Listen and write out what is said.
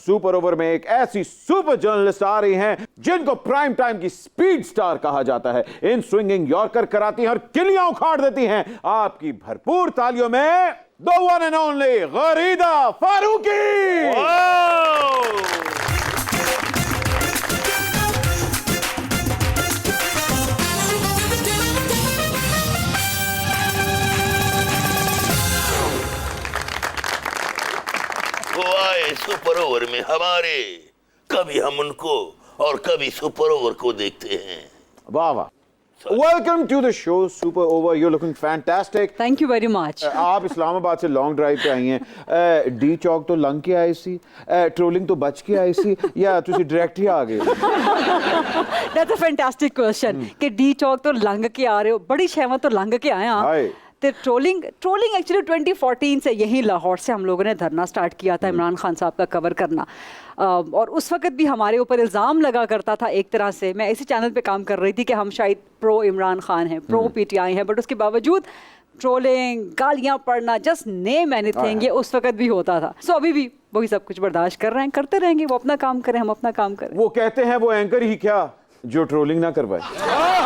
Super over में एक ऐसी सुपर जर्नलिस्ट आ रही हैं जिनको प्राइम टाइम की स्पीड स्टार कहा जाता है। इन स्विंगिंग यॉर्कर कराती हैं और किलियां उखाड़ देती हैं। आपकी भरपूर तालियों में the one and only Gharida Farooqi. आए सुपर ओवर में हमारे, कभी हम उनको और कभी सुपर ओवर को देखते हैं। वाह वाह। Welcome to the show super over, you looking fantastic. Thank you very much. आप इस्लामाबाद से लॉन्ग ड्राइव पे आई हैं। डी चौक तो लंघ के आए सी, ट्रोलिंग तो बच के आए सी, या तुसी डायरेक्ट ही आ गए? दैट्स अ फैंटास्टिक क्वेश्चन कि डी चौक तो लंघ के आ रहे हो, बड़ी शहमत तो लंघ के आए हाय। तो ट्रोलिंग एक्चुअली 2014 से यहीं लाहौर से हम लोगों ने धरना स्टार्ट किया था इमरान खान साहब का कवर करना। और उस वक्त भी हमारे ऊपर इल्ज़ाम लगा करता था एक तरह से। मैं इसी चैनल पे काम कर रही थी कि हम शायद प्रो इमरान खान हैं, प्रो पीटीआई हैं, बट उसके बावजूद ट्रोलिंग, गालियाँ पढ़ना, जस्ट नेम एनीथिंग, ये उस वक्त भी होता था। सो अभी भी वही सब कुछ बर्दाश्त कर रहे हैं, करते रहेंगे। वो अपना काम करें, हम अपना काम करें। वो कहते हैं वो एंकर ही क्या जो ट्रोलिंग ना करवाए।